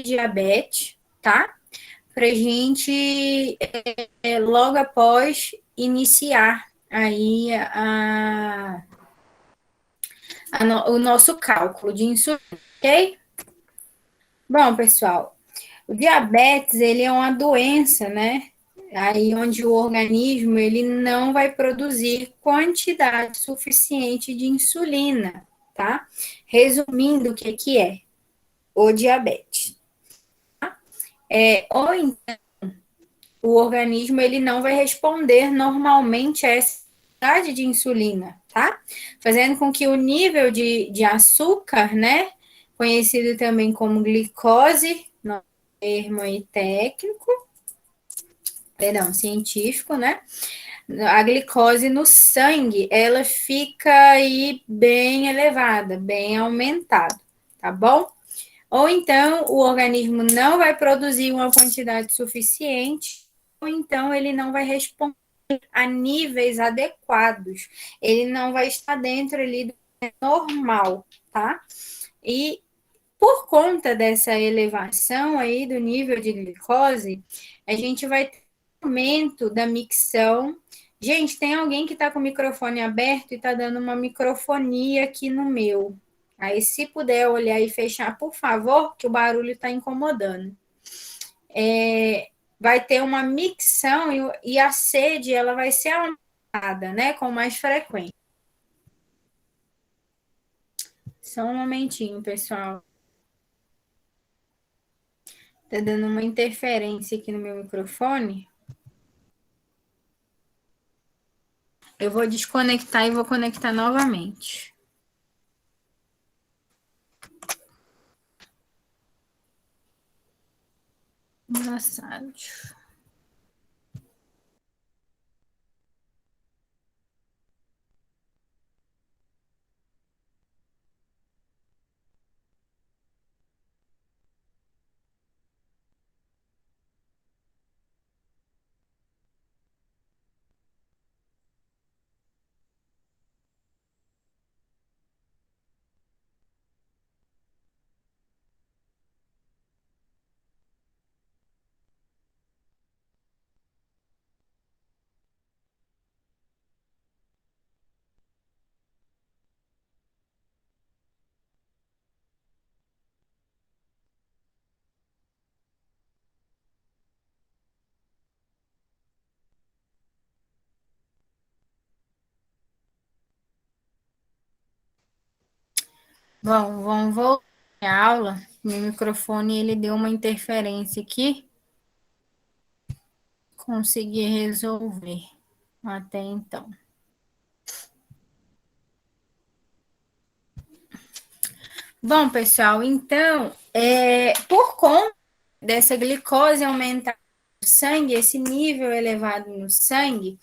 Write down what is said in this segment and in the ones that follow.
diabetes, tá? Para a gente, logo após iniciar aí o nosso cálculo de insulina, ok? Bom, pessoal, o diabetes, ele é uma doença, né? Aí onde o organismo, ele não vai produzir quantidade suficiente de insulina, tá? Resumindo, o que que é? O diabetes. Ou então, o organismo, ele não vai responder normalmente a essa quantidade de insulina, tá? Fazendo com que o nível de açúcar, né? Conhecido também como glicose, no termo aí técnico, perdão, científico, né? A glicose no sangue, ela fica aí bem elevada, bem aumentada, tá bom? Ou então o organismo não vai produzir uma quantidade suficiente, ou então ele não vai responder a níveis adequados. Ele não vai estar dentro ali do normal, tá? E por conta dessa elevação aí do nível de glicose, a gente vai ter um aumento da micção. Gente, tem alguém que está com o microfone aberto e está dando uma microfonia aqui no meu. Aí, se puder olhar e fechar, por favor, que o barulho está incomodando. Vai ter uma micção e a sede ela vai ser aumentada, né, com mais frequência. Só um momentinho, pessoal. Tá dando uma interferência aqui no meu microfone. Eu vou desconectar e vou conectar novamente. Engraçado. Bom, vamos voltar à aula. Meu microfone ele deu uma interferência aqui. Consegui resolver até então. Bom, pessoal, então, por conta dessa glicose aumentar no sangue, esse nível elevado no sangue,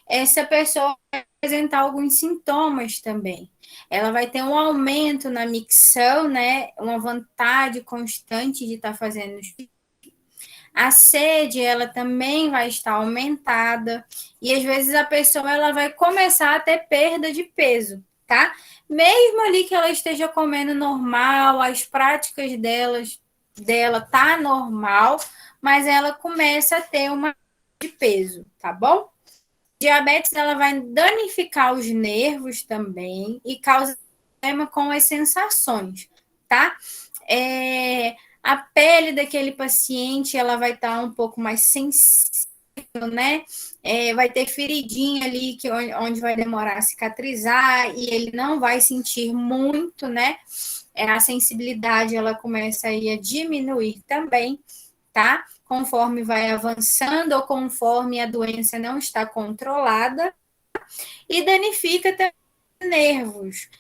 essa pessoa vai apresentar alguns sintomas também. Ela vai ter um aumento na micção, né? Uma vontade constante de estar fazendo. A sede, ela também vai estar aumentada. E às vezes a pessoa ela vai começar a ter perda de peso, tá? Mesmo ali que ela esteja comendo normal, as práticas dela tá normal, mas ela começa a ter uma de peso, tá bom? Diabetes ela vai danificar os nervos também e causa problema com as sensações, tá? A pele daquele paciente ela vai estar um pouco mais sensível, né? Vai ter feridinha ali onde vai demorar a cicatrizar e ele não vai sentir muito, né? A sensibilidade ela começa aí a diminuir também, tá? Conforme vai avançando ou conforme a doença não está controlada e danifica também os nervos.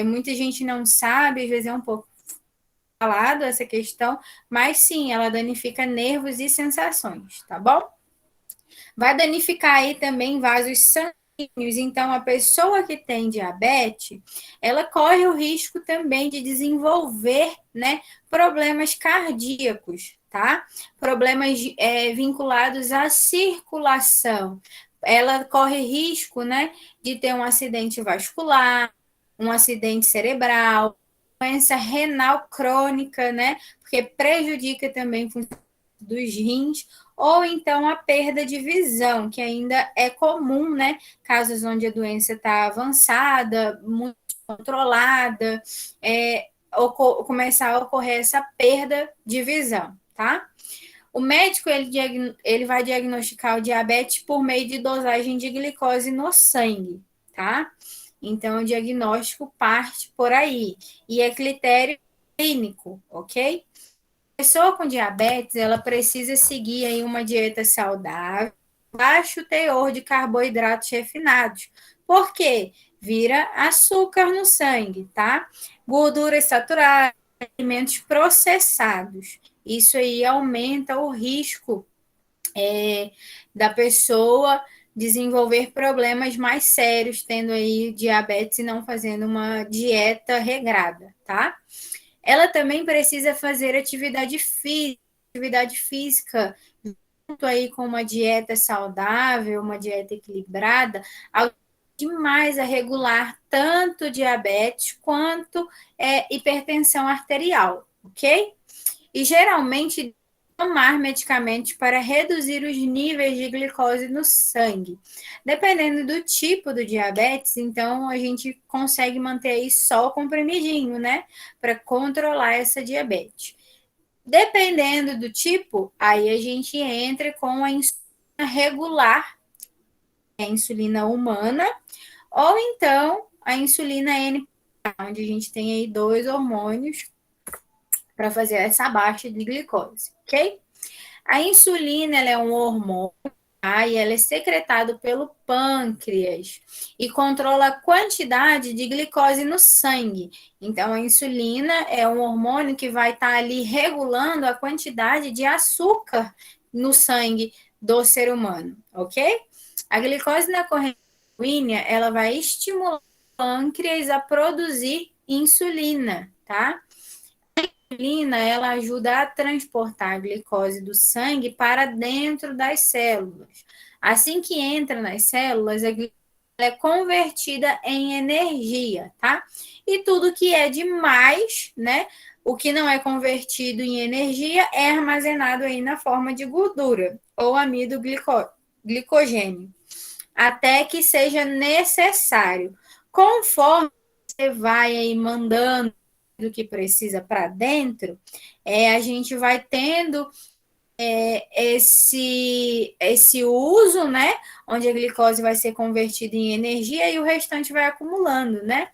Muita gente não sabe, às vezes é um pouco falado essa questão, mas sim, ela danifica nervos e sensações, tá bom? Vai danificar aí também vasos sanguíneos, então a pessoa que tem diabetes, ela corre o risco também de desenvolver, né, problemas cardíacos, tá? Problemas vinculados à circulação. Ela corre risco, né, de ter um acidente vascular, um acidente cerebral, doença renal crônica, né? Porque prejudica também dos rins, ou então a perda de visão, que ainda é comum, né? Casos onde a doença está avançada, muito controlada, começar a ocorrer essa perda de visão, tá? O médico ele vai diagnosticar o diabetes por meio de dosagem de glicose no sangue, tá? Então, o diagnóstico parte por aí e é critério clínico, ok? A pessoa com diabetes, ela precisa seguir aí uma dieta saudável, baixo teor de carboidratos refinados. Por quê? Vira açúcar no sangue, tá? Gorduras saturadas, alimentos processados. Isso aí aumenta o risco da pessoa desenvolver problemas mais sérios, tendo aí diabetes e não fazendo uma dieta regrada, tá? Ela também precisa fazer atividade física junto aí com uma dieta saudável, uma dieta equilibrada, demais a regular tanto diabetes quanto hipertensão arterial, ok? E geralmente tomar medicamentos para reduzir os níveis de glicose no sangue. Dependendo do tipo do diabetes, então a gente consegue manter aí só o comprimidinho, né? Para controlar essa diabetes. Dependendo do tipo, aí a gente entra com a insulina regular, a insulina humana, ou então a insulina N, onde a gente tem aí dois hormônios para fazer essa baixa de glicose, ok? A insulina ela é um hormônio, tá? E ela é secretado pelo pâncreas e controla a quantidade de glicose no sangue. Então, a insulina é um hormônio que vai estar ali regulando a quantidade de açúcar no sangue do ser humano, ok? A glicose na corrente sanguínea, ela vai estimular o pâncreas a produzir insulina, tá? Insulina, ela ajuda a transportar a glicose do sangue para dentro das células. Assim que entra nas células, a glicose é convertida em energia, tá? E tudo que é demais, né? O que não é convertido em energia é armazenado aí na forma de gordura ou amido glicogênio, até que seja necessário. Conforme você vai aí mandando do que precisa para dentro, a gente vai tendo esse uso, né? Onde a glicose vai ser convertida em energia e o restante vai acumulando, né?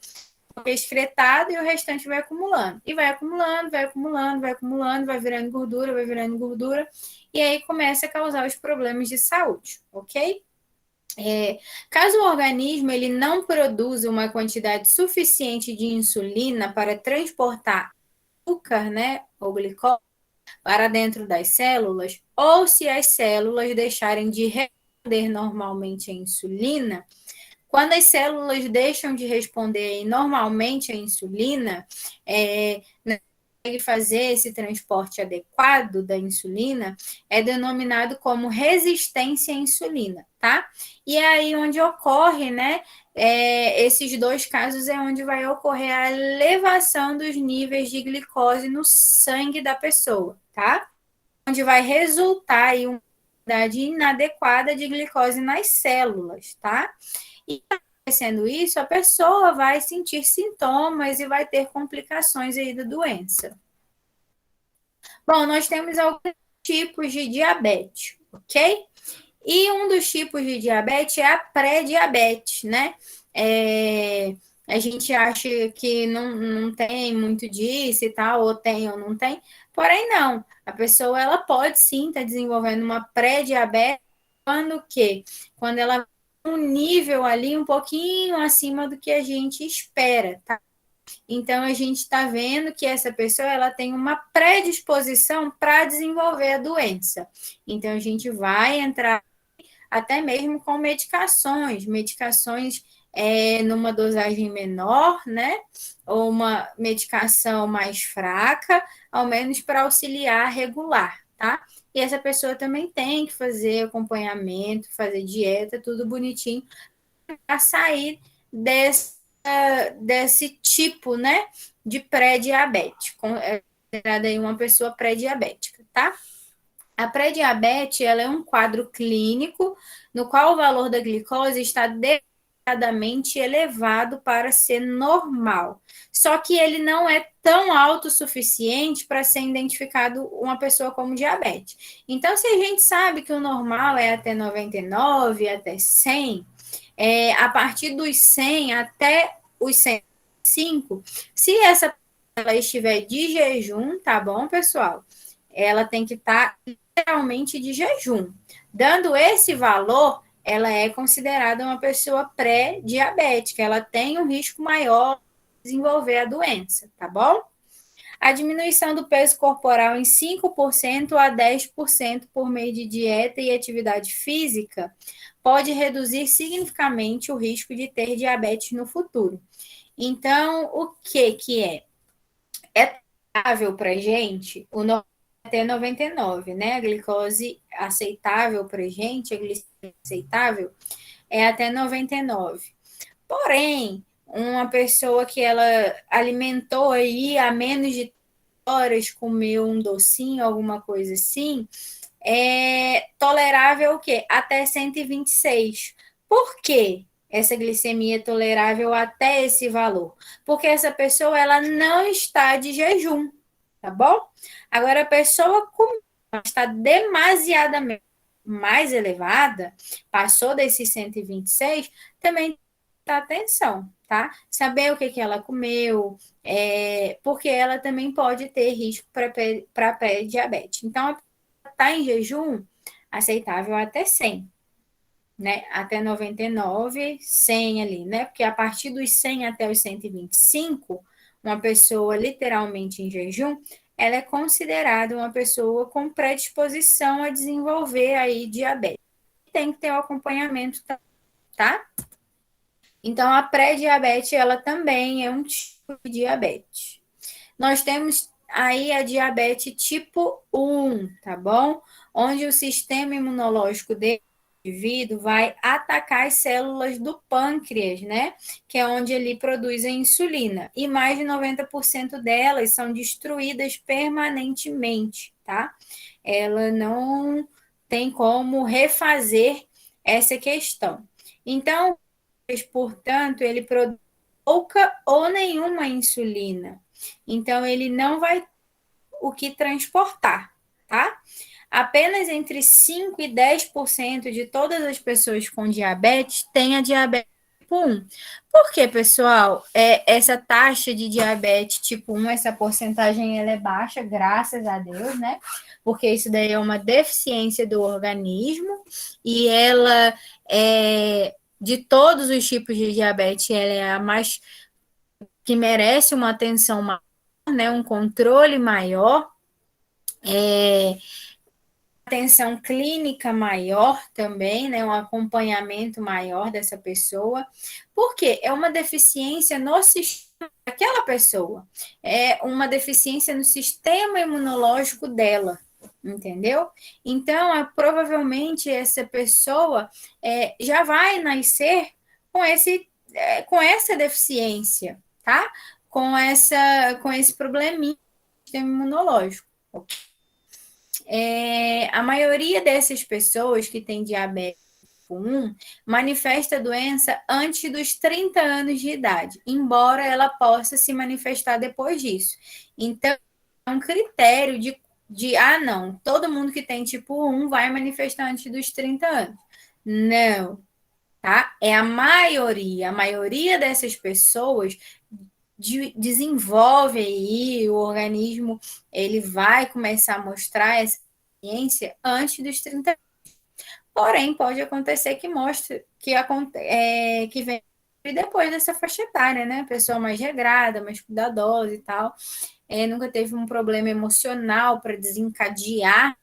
Excretado e o restante vai acumulando. E vai acumulando, vai acumulando, vai acumulando, vai virando gordura, vai virando gordura. E aí começa a causar os problemas de saúde, ok? Caso o organismo ele não produza uma quantidade suficiente de insulina para transportar açúcar, né, ou glicose, para dentro das células, ou se as células deixarem de responder normalmente à insulina, quando as células deixam de responder normalmente à insulina, não consegue fazer esse transporte adequado da insulina, é denominado como resistência à insulina, tá? E é aí onde ocorre, né? Esses dois casos é onde vai ocorrer a elevação dos níveis de glicose no sangue da pessoa, tá? Onde vai resultar em uma quantidade inadequada de glicose nas células, tá? E acontecendo isso, a pessoa vai sentir sintomas e vai ter complicações aí da doença. Bom, nós temos alguns tipos de diabetes, ok? E um dos tipos de diabetes é a pré-diabetes, né? A gente acha que não tem muito disso e tal, ou tem ou não tem, porém não. A pessoa ela pode sim estar desenvolvendo uma pré-diabetes quando o quê? Quando ela um nível ali um pouquinho acima do que a gente espera, tá? Então a gente está vendo que essa pessoa ela tem uma predisposição para desenvolver a doença. Então a gente vai entrar até mesmo com medicações numa dosagem menor, né? Ou uma medicação mais fraca, ao menos para auxiliar regular, tá? E essa pessoa também tem que fazer acompanhamento, fazer dieta, tudo bonitinho, para sair desse desse tipo, né, de pré-diabetes, é considerada aí uma pessoa pré-diabética, tá? A pré-diabetes, ela é um quadro clínico no qual o valor da glicose está delicadamente elevado para ser normal. Só que ele não é tão alto o suficiente para ser identificado uma pessoa como diabetes. Então, se a gente sabe que o normal é até 99, até 100, a partir dos 100 até os 105, se essa ela estiver de jejum, tá bom, pessoal? Ela tem que estar literalmente de jejum. Dando esse valor, ela é considerada uma pessoa pré-diabética. Ela tem um risco maior de desenvolver a doença, tá bom? A diminuição do peso corporal em 5% a 10% por meio de dieta e atividade física pode reduzir significativamente o risco de ter diabetes no futuro. Então, o que é? É aceitável para gente o até 99, né? A glicose aceitável para gente, a glicemia aceitável é até 99. Porém, uma pessoa que ela alimentou aí há menos de horas, comeu um docinho, alguma coisa assim, é tolerável o quê? Até 126. Por quê? Essa glicemia é tolerável até esse valor? Porque essa pessoa ela não está de jejum, tá bom? Agora a pessoa está demasiadamente mais elevada, passou desses 126, também dá atenção, tá? Saber o que, que ela comeu, porque ela também pode ter risco para pré-diabetes. Então, está em jejum, aceitável até 100, né? Até 99, 100 ali, né? Porque a partir dos 100 até os 125, uma pessoa literalmente em jejum, ela é considerada uma pessoa com predisposição a desenvolver aí diabetes. Tem que ter o acompanhamento, tá? Então, a pré-diabetes, ela também é um tipo de diabetes. Nós temos aí a diabetes tipo 1, tá bom? Onde o sistema imunológico do indivíduo vai atacar as células do pâncreas, né? Que é onde ele produz a insulina. E mais de 90% delas são destruídas permanentemente, tá? Ela não tem como refazer essa questão. Então, portanto, ele produz pouca ou nenhuma insulina. Então, ele não vai o que transportar, tá? Apenas entre 5 e 10% de todas as pessoas com diabetes têm a diabetes tipo 1. Por quê, pessoal? Essa taxa de diabetes tipo 1, essa porcentagem ela é baixa, graças a Deus, né? Porque isso daí é uma deficiência do organismo e ela é de todos os tipos de diabetes, ela é a mais que merece uma atenção maior, né, um controle maior, atenção clínica maior também, né, um acompanhamento maior dessa pessoa, porque é uma deficiência no sistema daquela pessoa, é uma deficiência no sistema imunológico dela, entendeu? Então, provavelmente essa pessoa já vai nascer com com essa deficiência, tá? Com esse probleminha do sistema imunológico. A maioria dessas pessoas que têm diabetes tipo 1 manifesta a doença antes dos 30 anos de idade, embora ela possa se manifestar depois disso. Então, é um critério não, todo mundo que tem tipo 1 vai manifestar antes dos 30 anos. Não, tá? É a maioria dessas pessoas desenvolve aí, o organismo ele vai começar a mostrar essa ciência antes dos 30 anos. Porém, pode acontecer que mostre que vem depois dessa faixa etária, né? Pessoa mais regrada, mais cuidadosa e tal. Nunca teve um problema emocional para desencadear,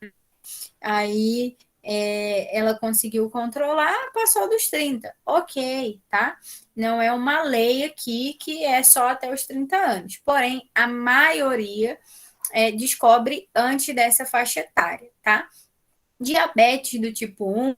aí ela conseguiu controlar, passou dos 30. Ok, tá? Não é uma lei aqui que é só até os 30 anos. Porém, a maioria descobre antes dessa faixa etária, tá? Diabetes do tipo 1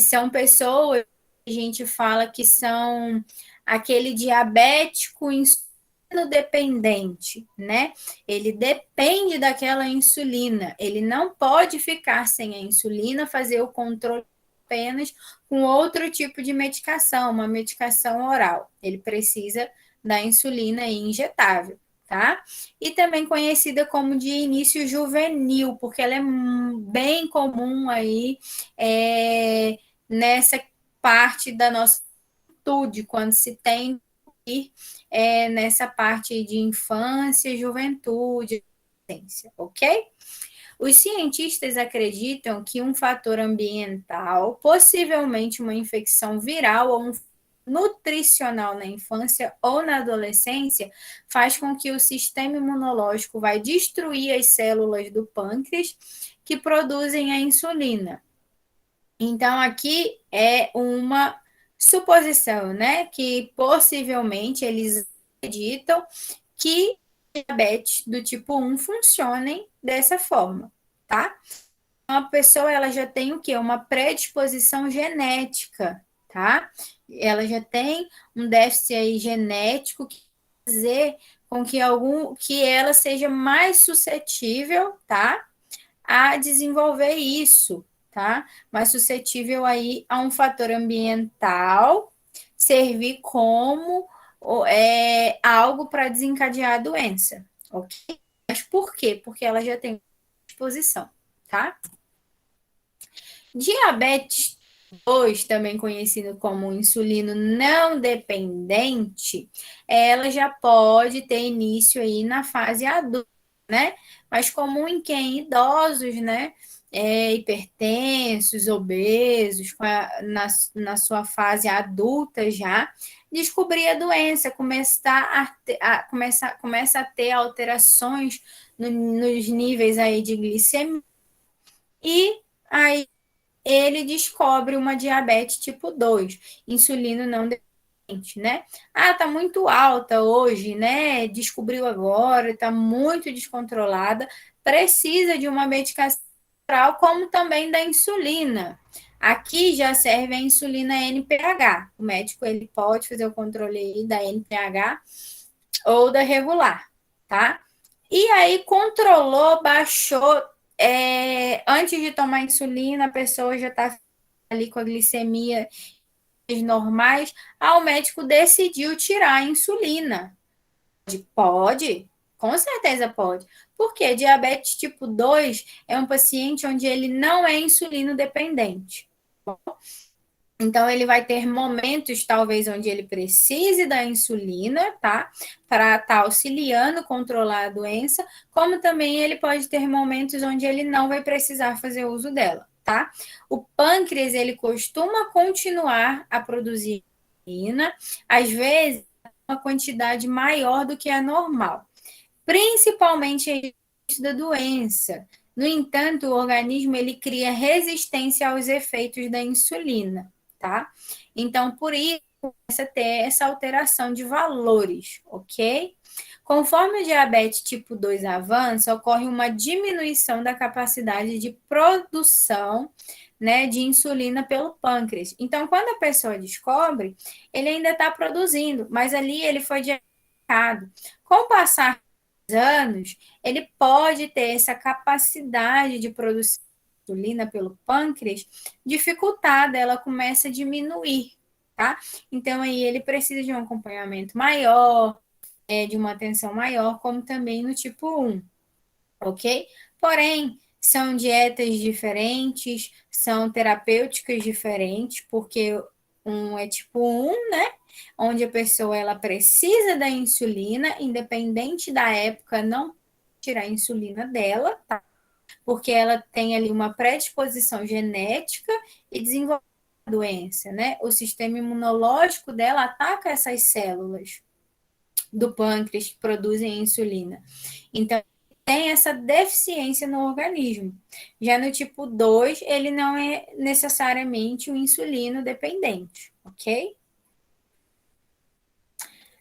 são pessoas que a gente fala que são aquele diabético insulino dependente, né? Ele depende daquela insulina, ele não pode ficar sem a insulina, fazer o controle apenas com outro tipo de medicação, uma medicação oral. Ele precisa da insulina injetável, tá? E também conhecida como de início juvenil, porque ela é bem comum aí nessa parte da nossa juventude, quando se tem nessa parte de infância, juventude, adolescência, ok? Os cientistas acreditam que um fator ambiental, possivelmente uma infecção viral ou um nutricional na infância ou na adolescência, faz com que o sistema imunológico vai destruir as células do pâncreas que produzem a insulina. Então, aqui é uma suposição, né? Que possivelmente eles acreditam que diabetes do tipo 1 funcionem dessa forma, tá? Uma pessoa, ela já tem o quê? Uma predisposição genética, tá? Ela já tem um déficit aí genético que fazer com que ela seja mais suscetível, tá? A desenvolver isso, tá? Mais suscetível aí a um fator ambiental servir como algo para desencadear a doença, ok? Mas por quê? Porque ela já tem exposição, tá? Diabetes 2, também conhecido como insulino não dependente, ela já pode ter início aí na fase adulta, né? Mais comum em quem? Idosos, né? Hipertensos, obesos, na sua fase adulta já, descobrir a doença, começa a ter alterações nos níveis aí de glicemia e aí ele descobre uma diabetes tipo 2, insulino não dependente, né? Ah, tá muito alta hoje, né? Descobriu agora, tá muito descontrolada, precisa de uma medicação oral, como também da insulina. Aqui já serve a insulina NPH. O médico ele pode fazer o controle da NPH ou da regular, tá? E aí controlou, baixou. Antes de tomar insulina, a pessoa já está ali com a glicemia normais. O médico decidiu tirar a insulina. Pode? Com certeza pode. Porque diabetes tipo 2 é um paciente onde ele não é insulino dependente. Então, ele vai ter momentos, talvez, onde ele precise da insulina, tá? Para estar auxiliando controlar a doença, como também ele pode ter momentos onde ele não vai precisar fazer uso dela, tá? O pâncreas, ele costuma continuar a produzir insulina, às vezes, uma quantidade maior do que a normal, principalmente da doença. No entanto, o organismo, ele cria resistência aos efeitos da insulina, tá? Então, por isso, começa a ter essa alteração de valores, ok? Conforme o diabetes tipo 2 avança, ocorre uma diminuição da capacidade de produção, né, de insulina pelo pâncreas. Então, quando a pessoa descobre, ele ainda está produzindo, mas ali ele foi diagnosticado. Com o passar dos anos, ele pode ter essa capacidade de produção insulina pelo pâncreas dificultada, ela começa a diminuir, tá? Então aí ele precisa de um acompanhamento maior, de uma atenção maior, como também no tipo 1, ok? Porém, são dietas diferentes, são terapêuticas diferentes, porque um é tipo 1, né? Onde a pessoa ela precisa da insulina, independente da época, não tirar a insulina dela, tá? Porque ela tem ali uma predisposição genética e desenvolve a doença, né? O sistema imunológico dela ataca essas células do pâncreas que produzem insulina. Então, tem essa deficiência no organismo. Já no tipo 2, ele não é necessariamente um insulino dependente, ok?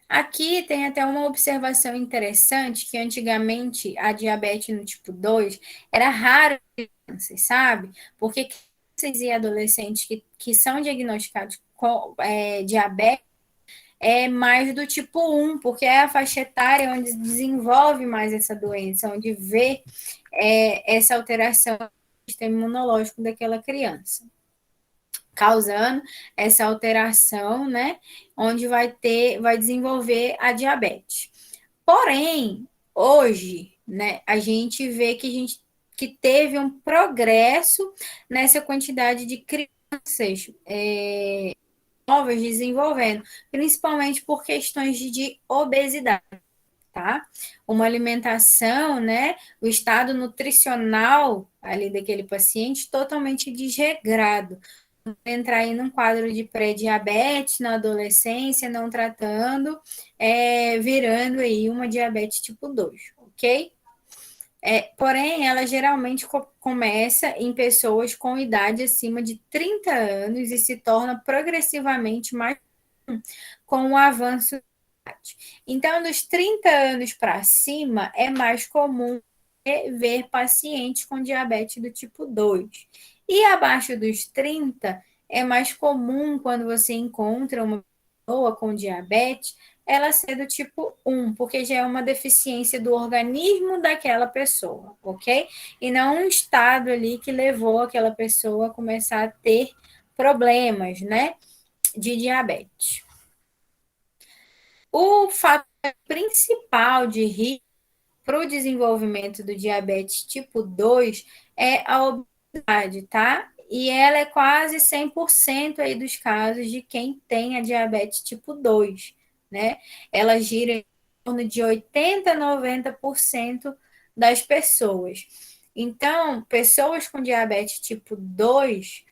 Aqui tem até uma observação interessante que antigamente a diabetes no tipo 2 era rara em crianças, sabe? Porque crianças e adolescentes que são diagnosticados com diabetes, é mais do tipo 1, porque é a faixa etária onde desenvolve mais essa doença, onde vê essa alteração do sistema imunológico daquela criança, causando essa alteração, né, onde vai desenvolver a diabetes. Porém, hoje, né, a gente vê que teve um progresso nessa quantidade de crianças novas desenvolvendo, principalmente por questões de obesidade, tá? Uma alimentação, né, o estado nutricional ali daquele paciente totalmente desregrado. Entrar aí num quadro de pré-diabetes na adolescência, não tratando, virando aí uma diabetes tipo 2, ok? Porém, ela geralmente começa em pessoas com idade acima de 30 anos e se torna progressivamente mais com o avanço da idade. Então, dos 30 anos para cima, é mais comum ver pacientes com diabetes do tipo 2. E abaixo dos 30, é mais comum quando você encontra uma pessoa com diabetes, ela ser do tipo 1, porque já é uma deficiência do organismo daquela pessoa, ok? E não um estado ali que levou aquela pessoa a começar a ter problemas, né, de diabetes. O fator principal de risco para o desenvolvimento do diabetes tipo 2 é a obesidade, tá? E ela é quase 100% aí dos casos de quem tem a diabetes tipo 2, né? Ela gira em torno de 80 a 90% das pessoas. Então, pessoas com diabetes tipo 2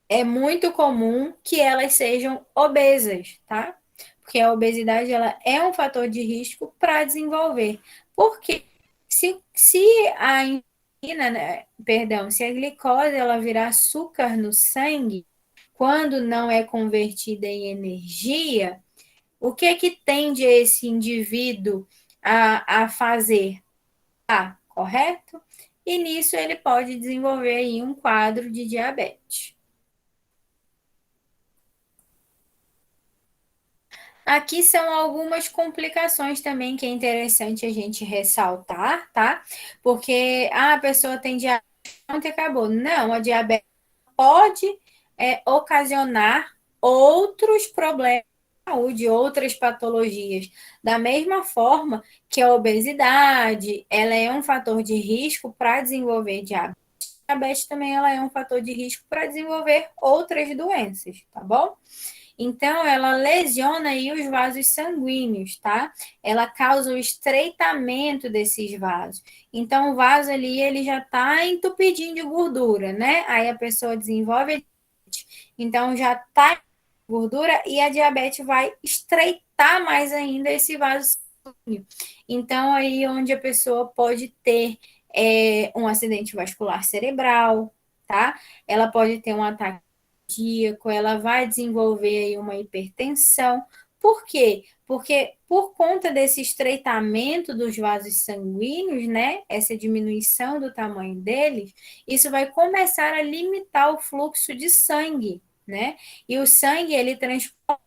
é muito comum que elas sejam obesas, tá? Porque a obesidade ela é um fator de risco para desenvolver. Porque se a insulina, né, perdão, se a glicose ela virar açúcar no sangue, quando não é convertida em energia, o que é que tende esse indivíduo a fazer? Correto? E nisso ele pode desenvolver aí um quadro de diabetes. Aqui são algumas complicações também que é interessante a gente ressaltar, tá? Porque a pessoa tem diabetes e acabou. Não, a diabetes pode ocasionar outros problemas de saúde, outras patologias. Da mesma forma que a obesidade, ela é um fator de risco para desenvolver diabetes. A diabetes também ela é um fator de risco para desenvolver outras doenças, tá bom? Então, ela lesiona aí os vasos sanguíneos, tá? Ela causa o estreitamento desses vasos. Então, o vaso ali, ele já tá entupidinho de gordura, né? Aí a pessoa desenvolve, então já tá gordura e a diabetes vai estreitar mais ainda esse vaso sanguíneo. Então, aí onde a pessoa pode ter um acidente vascular cerebral, tá? Ela pode ter um ataque cardíaco, ela vai desenvolver aí uma hipertensão. Por quê? Porque por conta desse estreitamento dos vasos sanguíneos, né, essa diminuição do tamanho deles, isso vai começar a limitar o fluxo de sangue, né? E o sangue ele transporta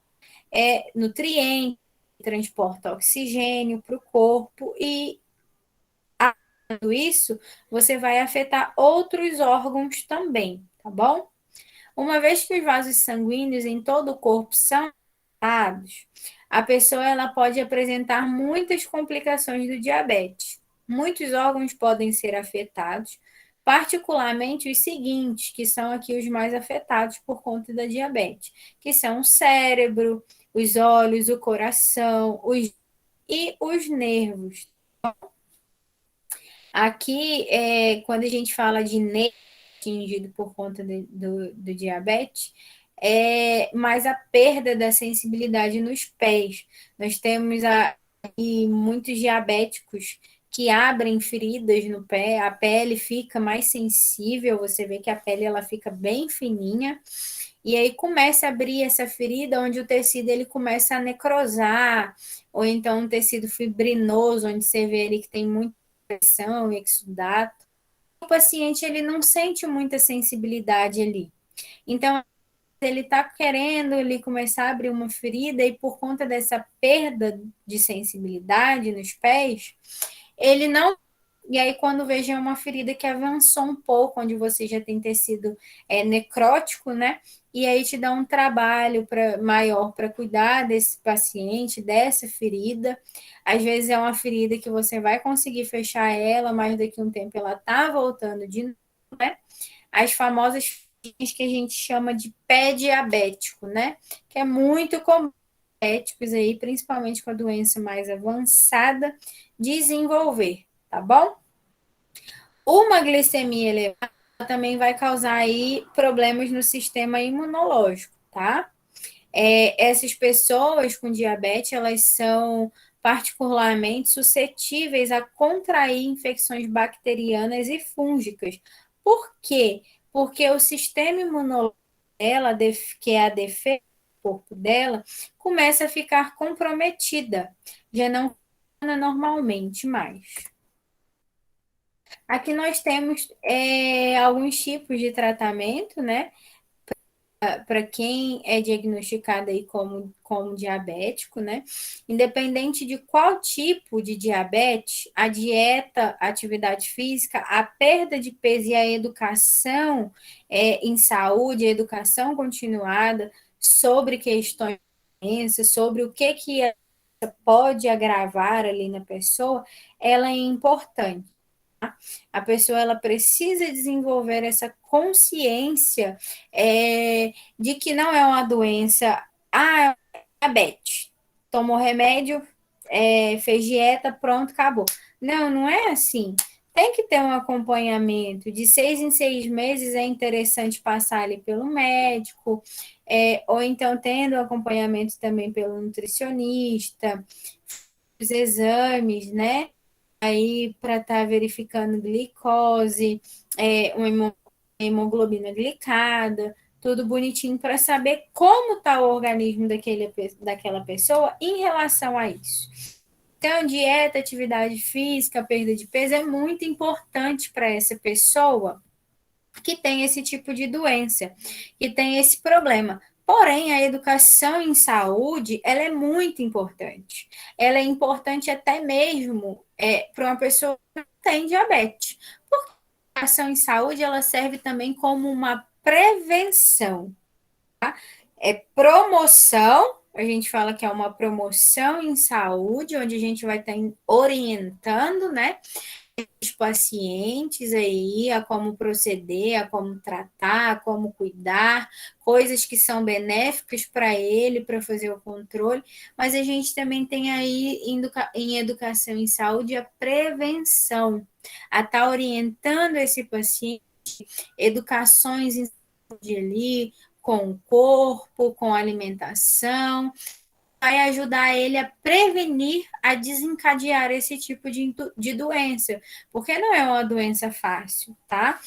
nutrientes, transporta oxigênio para o corpo e tudo isso você vai afetar outros órgãos também, tá bom? Uma vez que os vasos sanguíneos em todo o corpo são afetados, a pessoa ela pode apresentar muitas complicações do diabetes. Muitos órgãos podem ser afetados, particularmente os seguintes, que são aqui os mais afetados por conta da diabetes, que são o cérebro, os olhos, o coração, e os nervos. Aqui, quando a gente fala de nervo atingido por conta do diabetes, é mais a perda da sensibilidade nos pés. Nós temos muitos diabéticos que abrem feridas no pé, a pele fica mais sensível, você vê que a pele ela fica bem fininha, e aí começa a abrir essa ferida onde o tecido ele começa a necrosar, ou então um tecido fibrinoso, onde você vê ali que tem muita pressão e o paciente ele não sente muita sensibilidade ali. Então, ele está querendo ali começar a abrir uma ferida e por conta dessa perda de sensibilidade nos pés, ele não. E aí, quando veja uma ferida que avançou um pouco, onde você já tem tecido necrótico, né? E aí te dá um trabalho maior para cuidar desse paciente, dessa ferida. Às vezes é uma ferida que você vai conseguir fechar ela, mas daqui a um tempo ela tá voltando de novo, né? As famosas que a gente chama de pé diabético, né? Que é muito comum diabéticos aí, principalmente com a doença mais avançada, desenvolver, tá bom? Uma glicemia elevada também vai causar aí problemas no sistema imunológico, tá? Essas pessoas com diabetes, elas são particularmente suscetíveis a contrair infecções bacterianas e fúngicas. Por quê? Porque o sistema imunológico dela, que é a defesa do corpo dela, começa a ficar comprometida, já não funciona normalmente mais. Aqui nós temos alguns tipos de tratamento, né? Para quem é diagnosticado aí como diabético, né? Independente de qual tipo de diabetes, a dieta, a atividade física, a perda de peso e a educação em saúde, a educação continuada sobre questões de doença, sobre o que pode agravar ali na pessoa, ela é importante. A pessoa ela precisa desenvolver essa consciência de que não é uma doença, diabetes, tomou remédio, fez dieta, pronto, acabou. Não, não é assim. Tem que ter um acompanhamento. De 6 em 6 meses é interessante passar ali pelo médico, ou então tendo acompanhamento também pelo nutricionista, os exames, né? Aí para estar tá verificando glicose, uma hemoglobina glicada, tudo bonitinho para saber como está o organismo daquela pessoa em relação a isso. Então, dieta, atividade física, perda de peso é muito importante para essa pessoa que tem esse tipo de doença, que tem esse problema. Porém, a educação em saúde, ela é muito importante. Ela é importante até mesmo para uma pessoa que não tem diabetes. Porque a educação em saúde, ela serve também como uma prevenção. É promoção, a gente fala que é uma promoção em saúde, onde a gente vai estar orientando, né? Os pacientes aí a como proceder, a como tratar, a como cuidar, coisas que são benéficas para ele, para fazer o controle, mas a gente também tem aí em educação em saúde a prevenção, a estar tá orientando esse paciente, educações em saúde ali, com o corpo, com a alimentação, vai ajudar ele a prevenir, a desencadear esse tipo de doença, porque não é uma doença fácil, tá?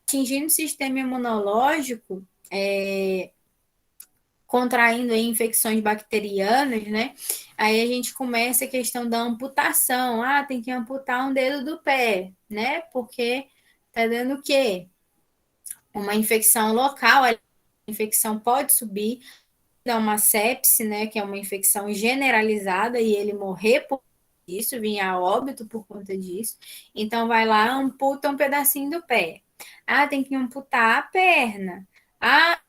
Atingindo o sistema imunológico, contraindo aí infecções bacterianas, né? Aí a gente começa a questão da amputação. Ah, tem que amputar um dedo do pé, né? Porque tá dando o quê? Uma infecção local, a infecção pode subir, dá uma sepse, né, que é uma infecção generalizada e ele morrer por isso, vir a óbito por conta disso. Então vai lá, amputa um pedacinho do pé. Ah, tem que amputar a perna. Ah,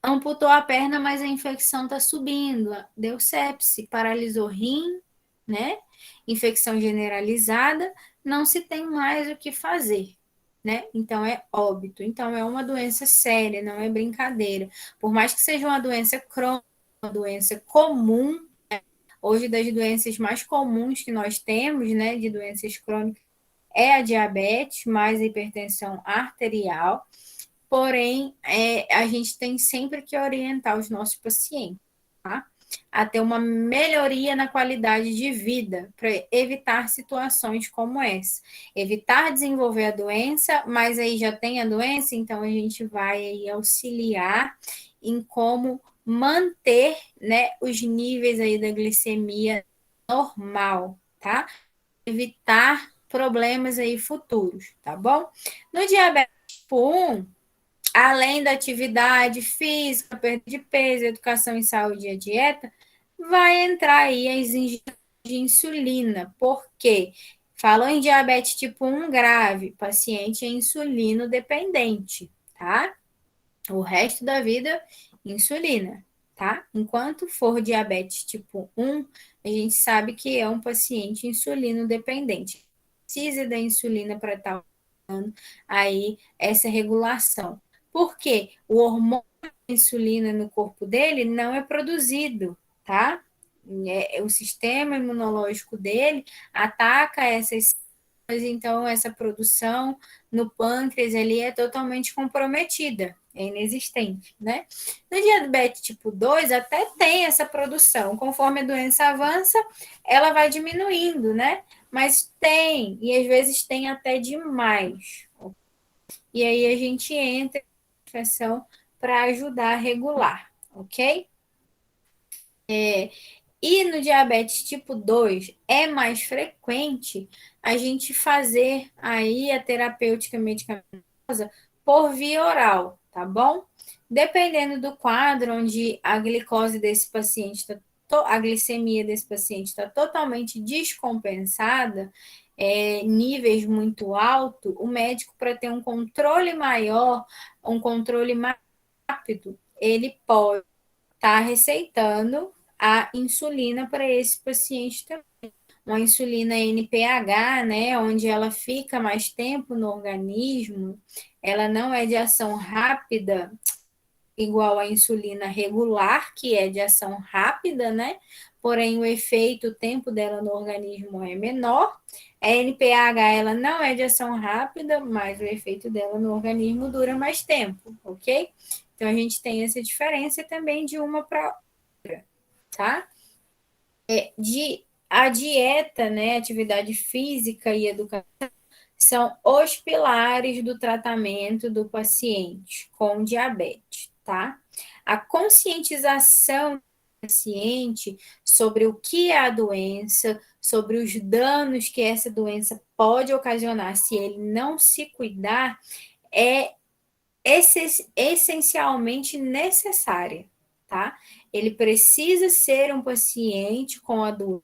amputou a perna, mas a infecção está subindo. Deu sepse, paralisou rim, né? Infecção generalizada, não se tem mais o que fazer, né? Então é óbito. Então é uma doença séria, não é brincadeira. Por mais que seja uma doença crônica, uma doença comum, hoje das doenças mais comuns que nós temos, né, de doenças crônicas, é a diabetes, mais a hipertensão arterial. Porém, a gente tem sempre que orientar os nossos pacientes, tá? A ter uma melhoria na qualidade de vida, para evitar situações como essa. Evitar desenvolver a doença, mas aí já tem a doença, então a gente vai aí auxiliar em como manter, né, os níveis aí da glicemia normal, tá? Evitar problemas aí futuros, tá bom? No diabetes tipo 1, além da atividade física, perda de peso, educação em saúde e a dieta, vai entrar aí as injeções de insulina. Por quê? Falou em diabetes tipo 1 grave, paciente é insulino dependente, tá? O resto da vida, insulina, tá? Enquanto for diabetes tipo 1, a gente sabe que é um paciente insulino dependente. Precisa da insulina para estar aí essa regulação. Por quê? O hormônio da insulina no corpo dele não é produzido, tá? O sistema imunológico dele ataca essas, então essa produção no pâncreas ali é totalmente comprometida, é inexistente, né? No diabetes tipo 2 até tem essa produção, conforme a doença avança, ela vai diminuindo, né? Mas tem, e às vezes tem até demais. E aí a gente entra em nutrição para ajudar a regular, ok? E no diabetes tipo 2 é mais frequente a gente fazer aí a terapêutica medicamentosa por via oral, tá bom? Dependendo do quadro onde a glicose desse paciente está, a glicemia desse paciente está totalmente descompensada, níveis muito altos, o médico, para ter um controle maior, um controle mais rápido, ele pode está receitando a insulina para esse paciente também. Uma insulina NPH, né, onde ela fica mais tempo no organismo, ela não é de ação rápida, igual a insulina regular, que é de ação rápida, né? Porém, o efeito, o tempo dela no organismo é menor. A NPH, ela não é de ação rápida, mas o efeito dela no organismo dura mais tempo, ok? Então, a gente tem essa diferença também de uma para outra, tá? A dieta, né, atividade física e educação são os pilares do tratamento do paciente com diabetes, tá? A conscientização do paciente sobre o que é a doença, sobre os danos que essa doença pode ocasionar se ele não se cuidar, é essencialmente necessária, tá? Ele precisa ser um paciente com a doença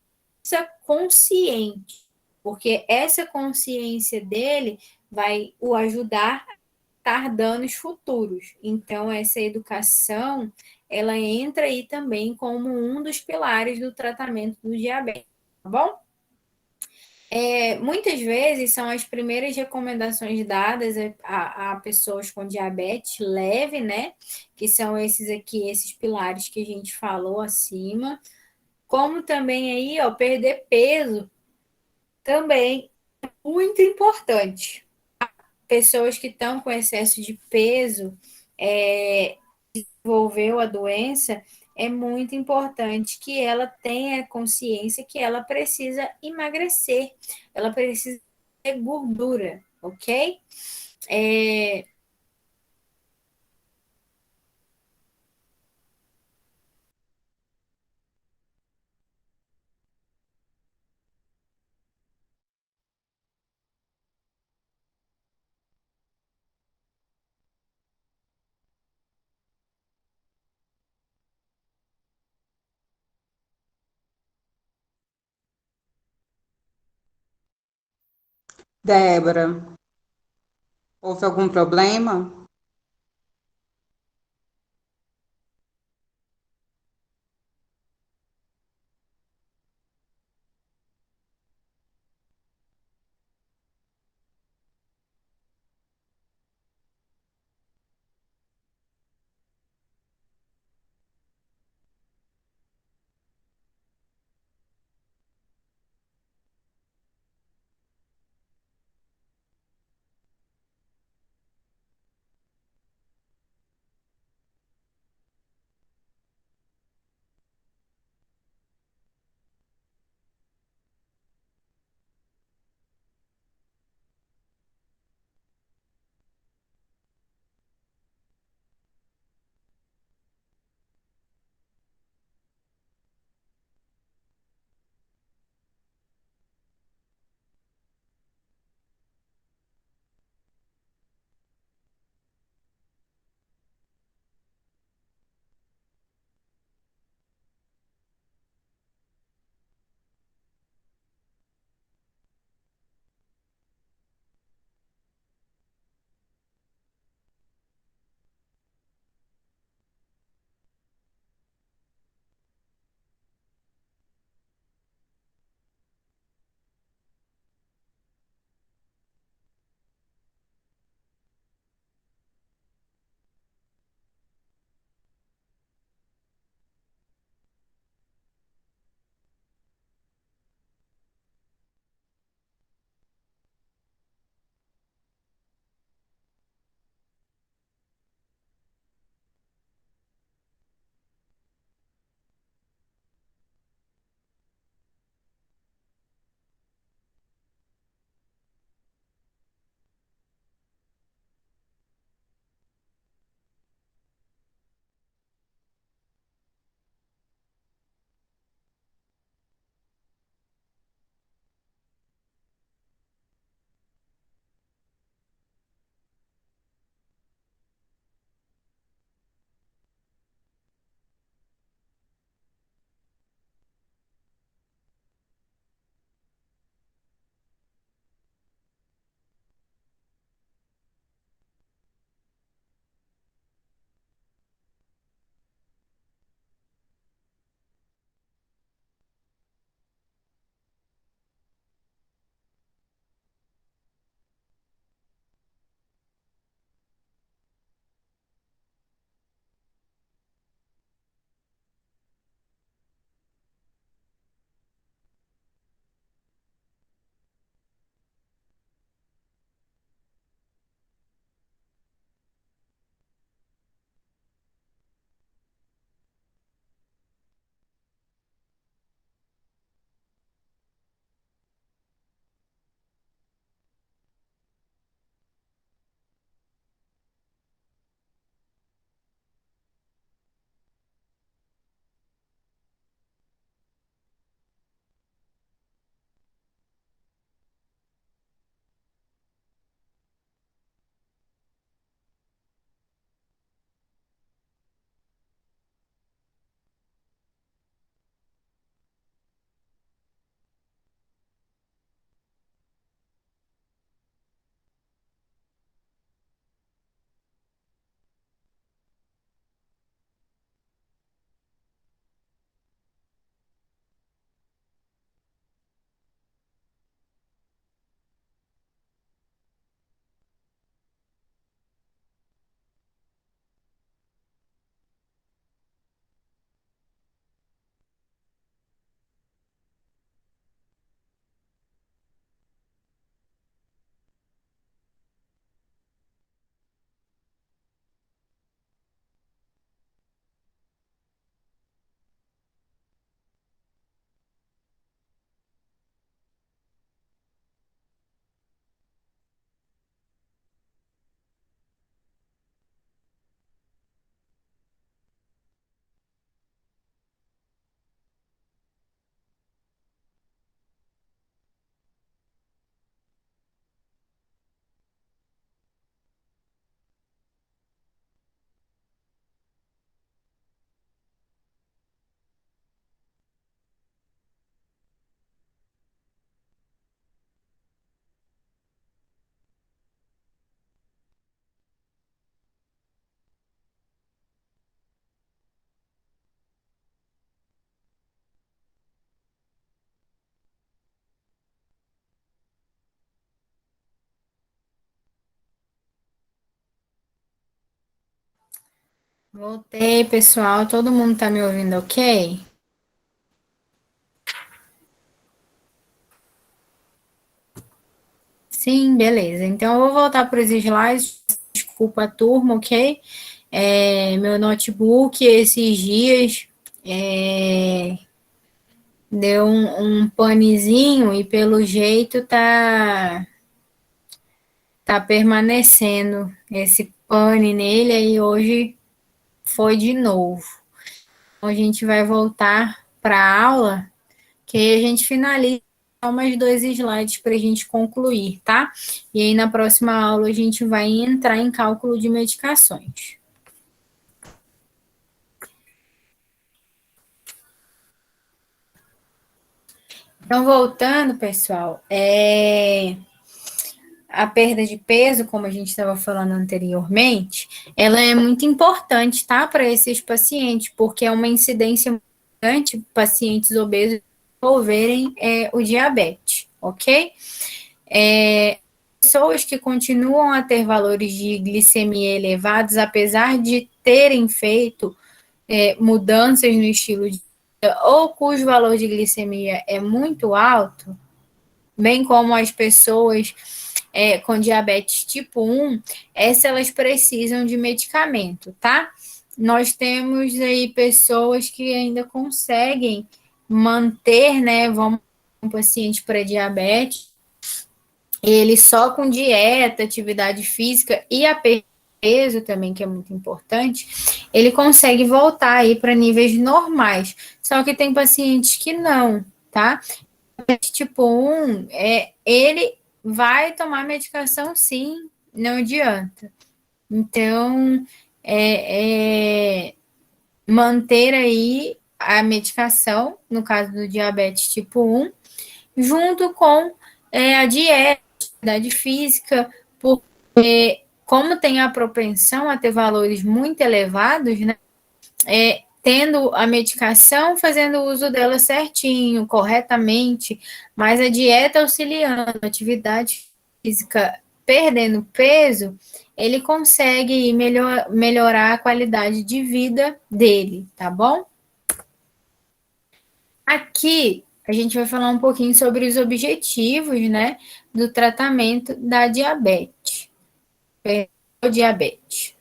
consciente, porque essa consciência dele vai o ajudar a evitar danos futuros. Então, essa educação, ela entra aí também como um dos pilares do tratamento do diabetes, tá bom? Muitas vezes são as primeiras recomendações dadas a pessoas com diabetes leve, né? Que são esses aqui, esses pilares que a gente falou acima. Como também aí, ó, perder peso também é muito importante. Pessoas que estão com excesso de peso, desenvolveu a doença, é muito importante que ela tenha consciência que ela precisa emagrecer, ela precisa ter gordura, ok? É, Débora, houve algum problema? Voltei, pessoal. Todo mundo tá me ouvindo, ok? Sim, beleza. Então, eu vou voltar para os slides. Desculpa a turma, ok? Meu notebook, esses dias, deu um panezinho e, pelo jeito, tá permanecendo esse pane nele. Aí, hoje foi de novo. Então, a gente vai voltar para a aula, que aí a gente finaliza mais dois slides para a gente concluir, tá? E aí na próxima aula a gente vai entrar em cálculo de medicações. Então, voltando, pessoal, a perda de peso, como a gente estava falando anteriormente, ela é muito importante, tá, para esses pacientes, porque é uma incidência grande pacientes obesos desenvolverem o diabetes, ok? Pessoas que continuam a ter valores de glicemia elevados, apesar de terem feito mudanças no estilo de vida, ou cujo valor de glicemia é muito alto, bem como as pessoas com diabetes tipo 1, essas elas precisam de medicamento, tá? Nós temos aí pessoas que ainda conseguem manter, né? Vamos um paciente pré-diabetes, ele só com dieta, atividade física e a peso também, que é muito importante, ele consegue voltar aí para níveis normais. Só que tem pacientes que não, tá? Tipo 1, ele vai tomar medicação sim, não adianta. Então, manter aí a medicação, no caso do diabetes tipo 1, junto com a dieta, atividade física, porque como tem a propensão a ter valores muito elevados, né? Tendo a medicação, fazendo uso dela certinho, corretamente, mas a dieta auxiliando, a atividade física perdendo peso, ele consegue melhorar a qualidade de vida dele, tá bom? Aqui a gente vai falar um pouquinho sobre os objetivos, né, do tratamento da diabetes. O diabetes.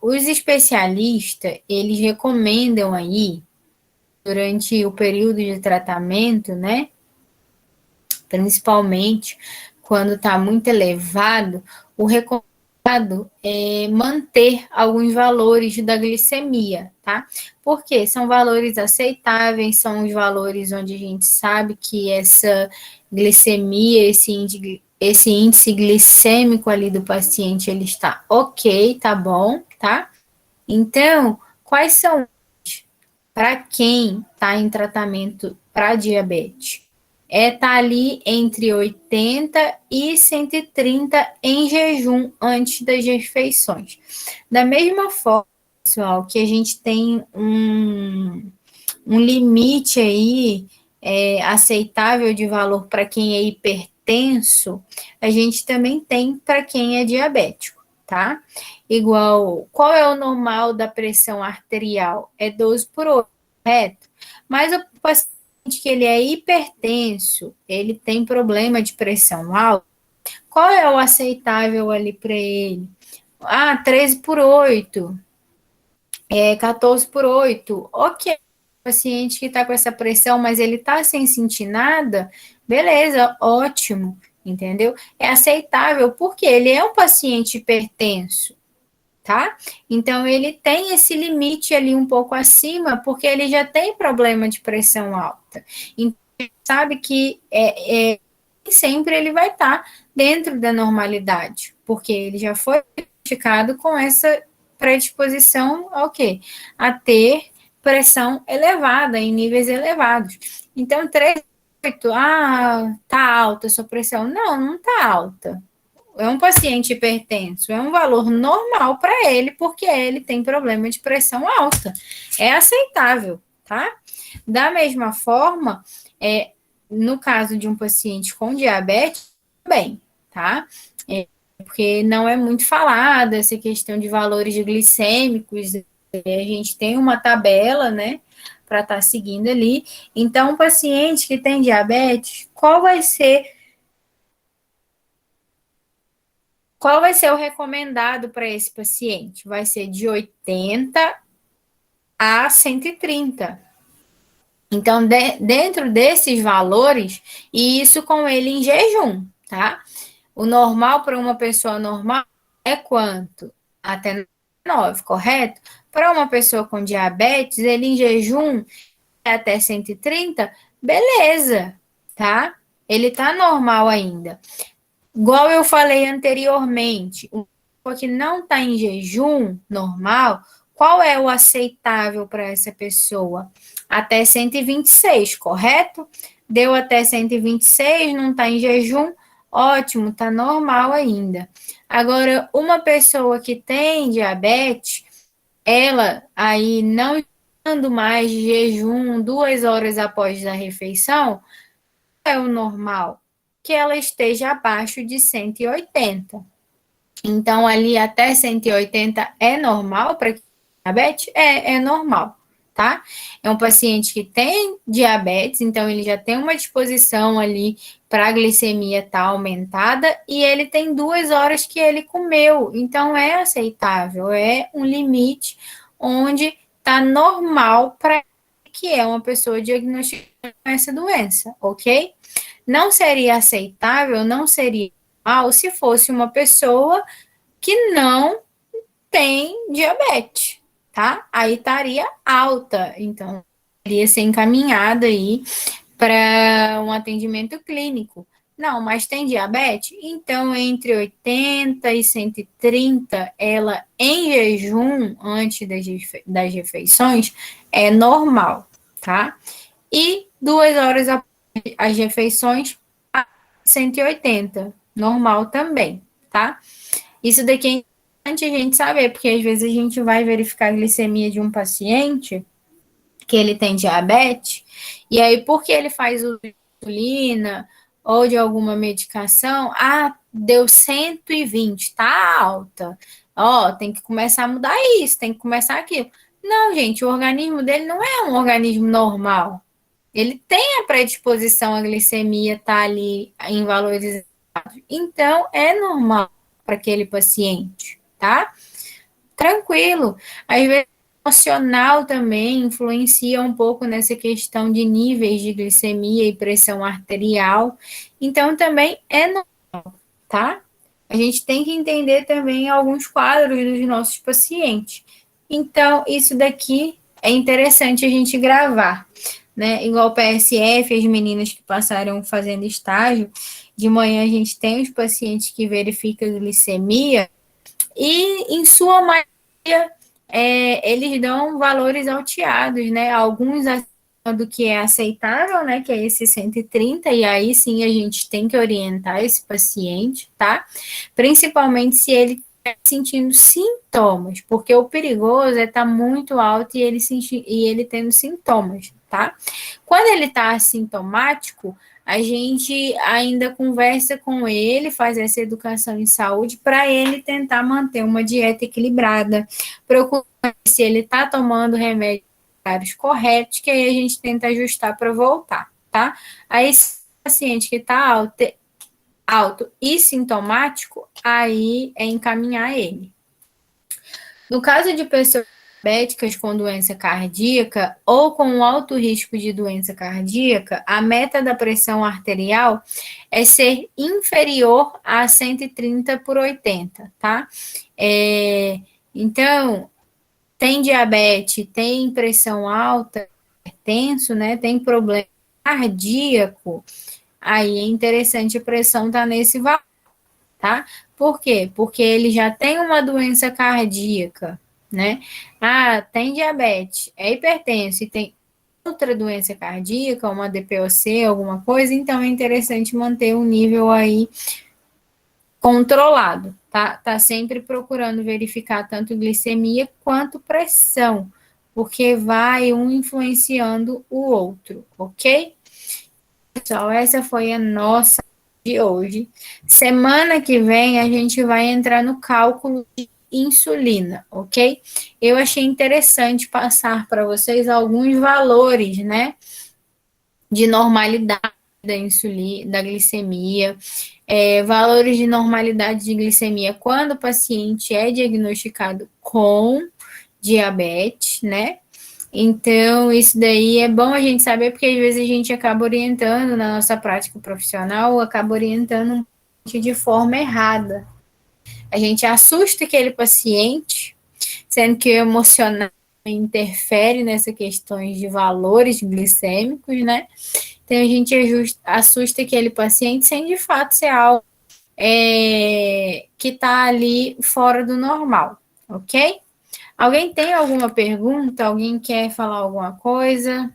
Os especialistas, eles recomendam aí, durante o período de tratamento, né, principalmente quando está muito elevado, o recomendado é manter alguns valores da glicemia, tá? Porque são valores aceitáveis, são os valores onde a gente sabe que essa glicemia, esse índice glicêmico ali do paciente, ele está ok, tá bom, tá? Então, quais são para quem está em tratamento para diabetes? Tá ali entre 80 e 130 em jejum antes das refeições. Da mesma forma, pessoal, que a gente tem um limite aí aceitável de valor para quem é hipertenso, a gente também tem para quem é diabético, tá? Igual, qual é o normal da pressão arterial? É 12 por 8, correto? Mas o paciente que ele é hipertenso, ele tem problema de pressão alta, qual é o aceitável ali para ele? 13 por 8, 14 por 8, ok. Paciente que está com essa pressão, mas ele está sem sentir nada, beleza, ótimo, entendeu? É aceitável, porque ele é um paciente hipertenso, tá? Então, ele tem esse limite ali um pouco acima, porque ele já tem problema de pressão alta. Então, sabe que sempre ele vai estar dentro da normalidade, porque ele já foi diagnosticado com essa predisposição ao quê? A ter pressão elevada, em níveis elevados. Então, 3,8, tá alta a sua pressão. Não, não tá alta. É um paciente hipertenso, é um valor normal para ele, porque ele tem problema de pressão alta. É aceitável, tá? Da mesma forma, no caso de um paciente com diabetes, também, tá? Porque não é muito falada essa questão de valores glicêmicos. A gente tem uma tabela, né, para estar seguindo ali. Então, o paciente que tem diabetes, qual vai ser o recomendado para esse paciente? Vai ser de 80 a 130. Então, dentro desses valores, e isso com ele em jejum, tá? O normal para uma pessoa normal é quanto? Até 9, correto? Para uma pessoa com diabetes, ele em jejum é até 130, beleza, tá? Ele tá normal ainda. Igual eu falei anteriormente, o que não está em jejum normal, qual é o aceitável para essa pessoa? Até 126, correto? Deu até 126, não está em jejum, ótimo, está normal ainda. Agora, uma pessoa que tem diabetes, ela aí não estando mais de jejum 2 horas após a refeição, é o normal que ela esteja abaixo de 180. Então, ali até 180 é normal para diabetes? É normal, tá? É um paciente que tem diabetes, então ele já tem uma disposição ali para a glicemia estar aumentada e ele tem 2 horas que ele comeu, então é aceitável, é um limite onde está normal para que é uma pessoa diagnosticada com essa doença, ok? Não seria aceitável, não seria mal se fosse uma pessoa que não tem diabetes, tá? Aí estaria alta, então teria ser encaminhada aí para um atendimento clínico. Não, mas tem diabetes? Então, entre 80 e 130, ela em jejum, antes das refeições, é normal, tá? E 2 horas após as refeições, 180, normal também, tá? Isso daqui é importante a gente saber, porque às vezes a gente vai verificar a glicemia de um paciente que ele tem diabetes, e aí porque ele faz uso de insulina ou de alguma medicação, deu 120, tá alta. Ó, tem que começar a mudar isso, tem que começar aquilo. Não, gente, o organismo dele não é um organismo normal. Ele tem a predisposição à glicemia estar tá ali em valores elevados. Então, é normal para aquele paciente, tá? Tranquilo. Às vezes, o emocional também influencia um pouco nessa questão de níveis de glicemia e pressão arterial. Então, também é normal, tá? A gente tem que entender também alguns quadros dos nossos pacientes. Então, isso daqui é interessante a gente gravar, né? Igual o PSF, as meninas que passaram fazendo estágio, de manhã a gente tem os pacientes que verificam glicemia e, em sua maioria, eles dão valores alteados, né? Alguns do que é aceitável, né, que é esse 130, e aí sim a gente tem que orientar esse paciente, tá? Principalmente se ele está sentindo sintomas, porque o perigoso é estar muito alto e ele tendo sintomas, tá? Quando ele está assintomático, a gente ainda conversa com ele, faz essa educação em saúde para ele tentar manter uma dieta equilibrada, procurar se ele está tomando remédio corretos, que aí a gente tenta ajustar para voltar, tá? Aí, se o paciente que está alto e sintomático, aí é encaminhar ele. No caso de pessoas diabéticas com doença cardíaca ou com alto risco de doença cardíaca, a meta da pressão arterial é ser inferior a 130/80, tá? Então, tem diabetes, tem pressão alta, tenso, né? Tem problema cardíaco, aí é interessante a pressão estar nesse valor, tá? Por quê? Porque ele já tem uma doença cardíaca, né? Tem diabetes, é hipertenso e tem outra doença cardíaca, uma DPOC, alguma coisa, então é interessante manter um nível aí controlado, tá? Tá sempre procurando verificar tanto glicemia quanto pressão, porque vai um influenciando o outro, ok? Pessoal, essa foi a nossa de hoje. Semana que vem a gente vai entrar no cálculo de insulina, ok? Eu achei interessante passar para vocês alguns valores, né, de normalidade da insulina, da glicemia, valores de normalidade de glicemia quando o paciente é diagnosticado com diabetes, né? Então, isso daí é bom a gente saber, porque às vezes a gente acaba orientando na nossa prática profissional, acaba orientando de forma errada. A gente assusta aquele paciente, sendo que o emocional interfere nessas questões de valores glicêmicos, né? Então, a gente assusta aquele paciente sem de fato ser algo que está ali fora do normal, ok? Alguém tem alguma pergunta? Alguém quer falar alguma coisa?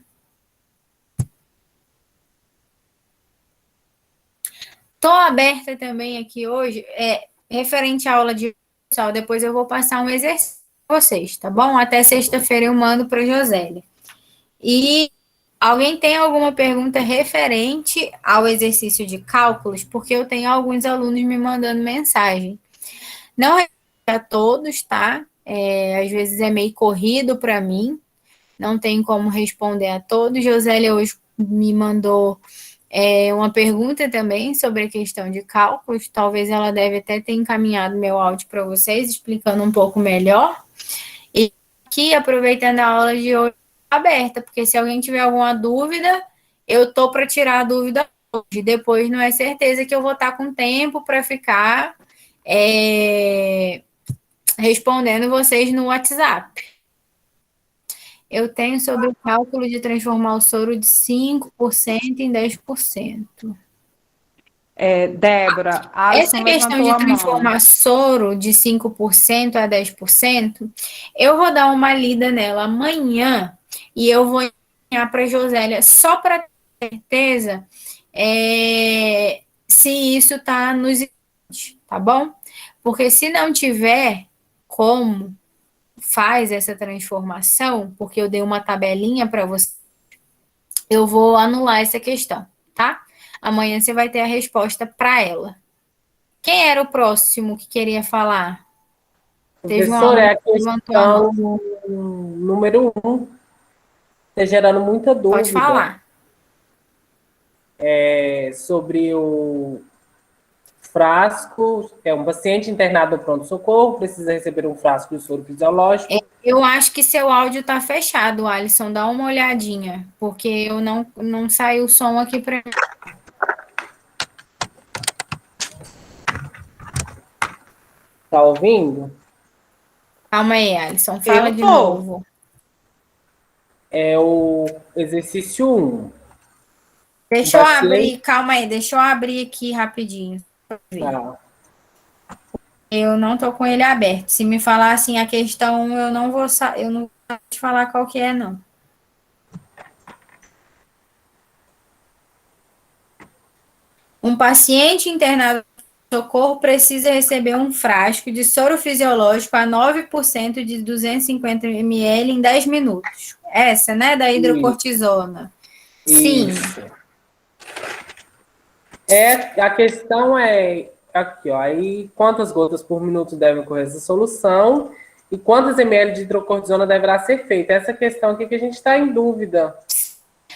Estou aberta também aqui hoje, referente à aula de pessoal, depois eu vou passar um exercício para vocês, tá bom? Até sexta-feira eu mando para a Josélia. E alguém tem alguma pergunta referente ao exercício de cálculos? Porque eu tenho alguns alunos me mandando mensagem. Não é a todos, tá? Às vezes é meio corrido para mim, não tem como responder a todos. Josélia hoje me mandou uma pergunta também sobre a questão de cálculos. Talvez ela deve até ter encaminhado meu áudio para vocês, explicando um pouco melhor. E aqui, aproveitando a aula de hoje, aberta, porque se alguém tiver alguma dúvida, eu tô para tirar a dúvida hoje. Depois não é certeza que eu vou estar com tempo para ficar respondendo vocês no WhatsApp. Eu tenho sobre o cálculo de transformar o soro de 5% em 10%. Débora, Alisson Essa questão levantou de a mão. transformar soro de 5% a 10%, eu vou dar uma lida nela amanhã e eu vou enviar para a Josélia só para ter certeza se isso está nos slides, tá bom? Porque se não tiver como faz essa transformação, porque eu dei uma tabelinha para você, eu vou anular essa questão, tá? Amanhã você vai ter a resposta para ela. Quem era o próximo que queria falar? Teve um Professor, aluno é a que levantou a mão. questão número 1, está gerando muita Pode dúvida falar. sobre o frasco. É um paciente internado no pronto-socorro, precisa receber um frasco de soro fisiológico. Eu acho que seu áudio está fechado, Alisson. Dá uma olhadinha, porque eu não saiu o som aqui para mim. Tá ouvindo? Calma aí, Alisson. Fala Eu de tô. novo. É o exercício 1. Um Deixa eu paciente. abrir, calma aí, deixa eu abrir aqui rapidinho. Tá. Eu não tô com ele aberto. Se me falar assim a questão, eu não vou te falar qual que é, não. Um paciente internado no socorro precisa receber um frasco de soro fisiológico a 9% de 250 ml em 10 minutos. Essa, né, da hidrocortisona. Sim. Isso. A questão é aqui, ó. Aí, quantas gotas por minuto devem correr essa solução? E quantas ml de hidrocortisona deverá ser feita? Essa questão aqui que a gente está em dúvida.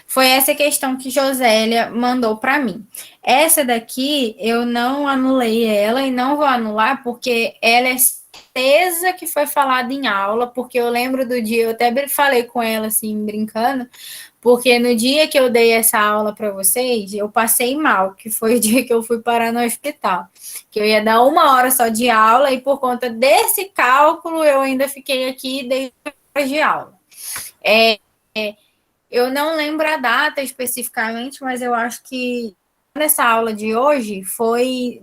Foi essa questão que Josélia mandou para mim. Essa daqui eu não anulei ela e não vou anular porque ela é certeza que foi falada em aula, porque eu lembro do dia, eu até falei com ela assim, brincando, porque no dia que eu dei essa aula para vocês, eu passei mal, que foi o dia que eu fui parar no hospital. Que eu ia dar 1 hora só de aula e por conta desse cálculo eu ainda fiquei aqui e dei horas de aula. Eu não lembro a data especificamente, mas eu acho que nessa aula de hoje foi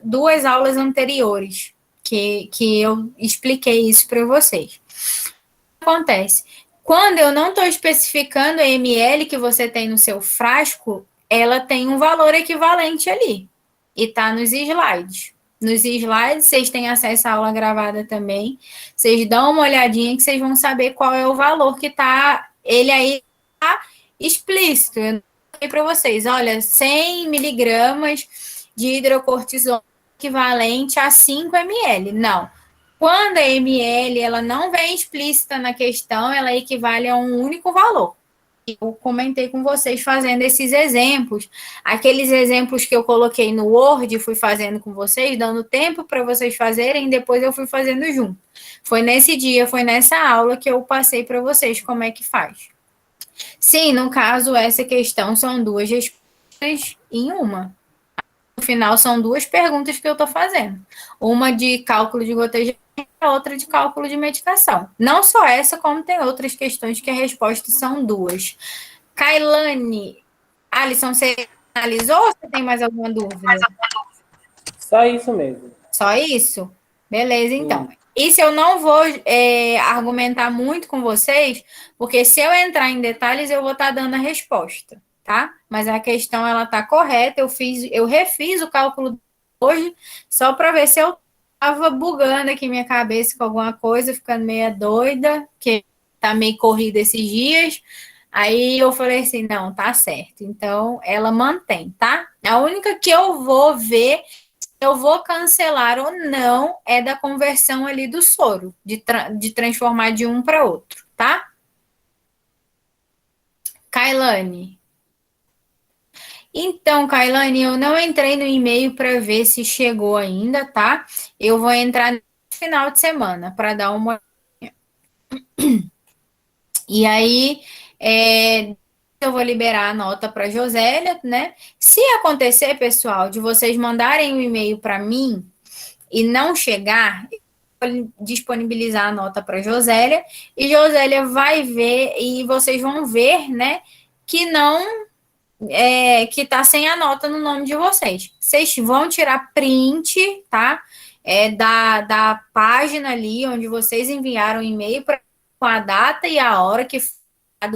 duas aulas anteriores que eu expliquei isso para vocês. O que acontece? Quando eu não estou especificando a ml que você tem no seu frasco, ela tem um valor equivalente ali. E está nos slides. Nos slides, vocês têm acesso à aula gravada também. Vocês dão uma olhadinha que vocês vão saber qual é o valor que está. Ele aí está explícito. Eu falei para vocês, olha, 100 miligramas de hidrocortisona equivalente a 5 ml. Não. Quando a ml ela não vem explícita na questão, ela equivale a um único valor. Eu comentei com vocês fazendo esses exemplos, aqueles exemplos que eu coloquei no Word, fui fazendo com vocês, dando tempo para vocês fazerem, depois eu fui fazendo junto. Foi nesse dia, foi nessa aula que eu passei para vocês como é que faz. Sim, no caso, essa questão são duas respostas em uma. No final, são duas perguntas que eu estou fazendo. Uma de cálculo de gotejamento e a outra de cálculo de medicação. Não só essa, como tem outras questões que a resposta são duas. Kailane, Alisson, você analisou ou você tem mais alguma dúvida? Só isso mesmo. Só isso? Beleza, então. Isso eu não vou argumentar muito com vocês, porque se eu entrar em detalhes, eu vou estar dando a resposta, tá? Mas a questão, ela tá correta, eu refiz o cálculo hoje, só para ver se eu estava bugando aqui minha cabeça com alguma coisa, ficando meio doida, que tá meio corrida esses dias. Aí eu falei assim, não, tá certo. Então, ela mantém, tá? A única que eu vou ver eu vou cancelar ou não é da conversão ali do soro, de transformar de um para outro, tá? Kailane. Então, Kailane, eu não entrei no e-mail para ver se chegou ainda, tá? Eu vou entrar no final de semana para dar uma. E aí, eu vou liberar a nota para Josélia, né? Se acontecer, pessoal, de vocês mandarem um e-mail para mim e não chegar, disponibilizar a nota para Josélia e Josélia vai ver e vocês vão ver, né, que não que tá sem a nota no nome de vocês. Vocês vão tirar print, tá? Da página ali onde vocês enviaram o e-mail com a data e a hora que foi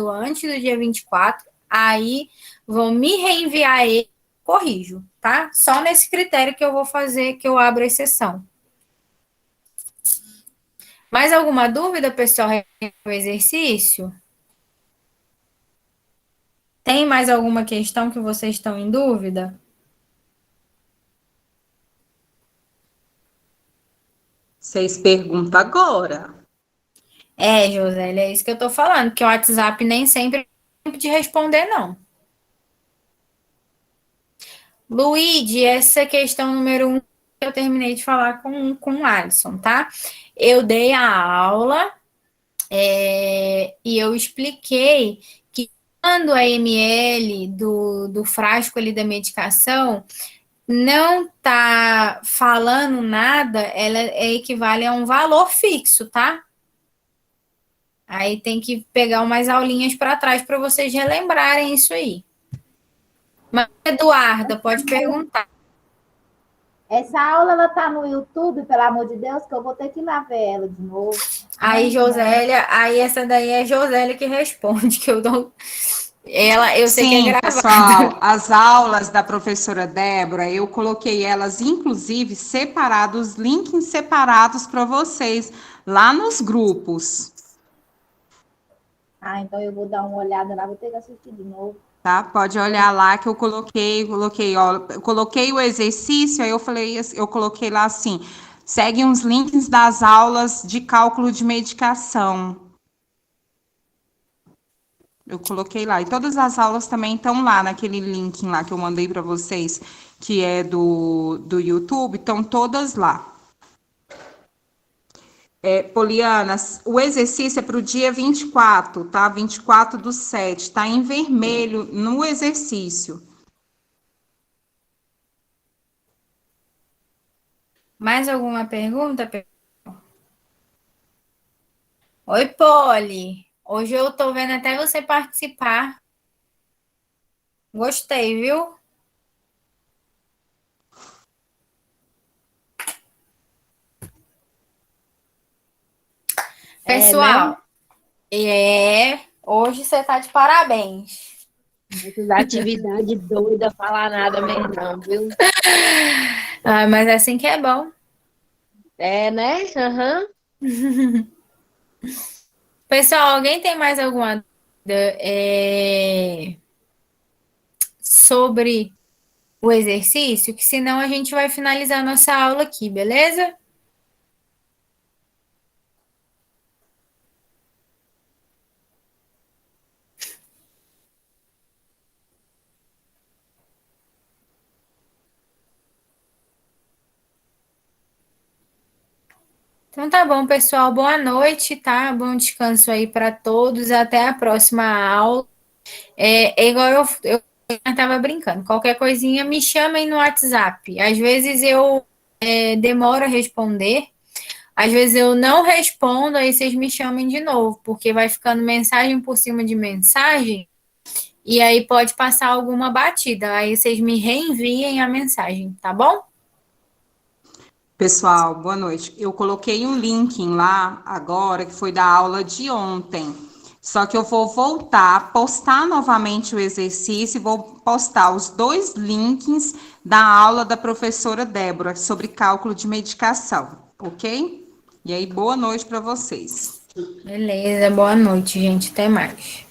antes do dia 24, aí vão me reenviar ele, corrijo, tá? Só nesse critério que eu vou fazer, que eu abro a exceção. Mais alguma dúvida, pessoal, no exercício? Tem mais alguma questão que vocês estão em dúvida? Vocês perguntam agora. Josélia, é isso que eu tô falando, que o WhatsApp nem sempre tem tempo de responder, não. Luíde, essa questão número 1 eu terminei de falar com o Alisson, tá? Eu dei a aula e eu expliquei que quando a ml do frasco ali da medicação não tá falando nada, ela equivale a um valor fixo, tá? Aí tem que pegar umas aulinhas para trás para vocês relembrarem isso aí. Mas, Eduarda, pode perguntar. Essa aula, ela tá no YouTube, pelo amor de Deus, que eu vou ter que ir lá ver ela de novo. Aí, Josélia, aí essa daí é Josélia que responde, que eu dou. Eu sei que é gravado. Pessoal, as aulas da professora Débora, eu coloquei elas, inclusive, separados, links separados para vocês, lá nos grupos. Então eu vou dar uma olhada lá, vou ter que assistir de novo. Tá? Pode olhar lá que eu coloquei, ó, eu coloquei o exercício, aí eu coloquei lá assim, segue uns links das aulas de cálculo de medicação. Eu coloquei lá. E todas as aulas também estão lá naquele link lá que eu mandei para vocês, que é do YouTube, estão todas lá. Poliana, o exercício é para o dia 24, tá? 24/7, tá em vermelho no exercício. Mais alguma pergunta? Oi, Poli. Hoje eu tô vendo até você participar. Gostei, viu? Pessoal, hoje você tá de parabéns. Essas atividades doidas, falar nada mesmo, não, viu? Mas assim que é bom. Né? Uhum. Pessoal, alguém tem mais alguma dúvida sobre o exercício, que senão a gente vai finalizar nossa aula aqui, beleza? Então tá bom, pessoal. Boa noite, tá? Bom descanso aí para todos. Até a próxima aula. É igual eu tava brincando. Qualquer coisinha, me chamem no WhatsApp. Às vezes eu demoro a responder, às vezes eu não respondo, aí vocês me chamem de novo, porque vai ficando mensagem por cima de mensagem, e aí pode passar alguma batida. Aí vocês me reenviem a mensagem, tá bom? Pessoal, boa noite. Eu coloquei um link lá agora, que foi da aula de ontem. Só que eu vou voltar, postar novamente o exercício e vou postar os 2 links da aula da professora Débora sobre cálculo de medicação, ok? E aí, boa noite para vocês. Beleza, boa noite, gente. Até mais.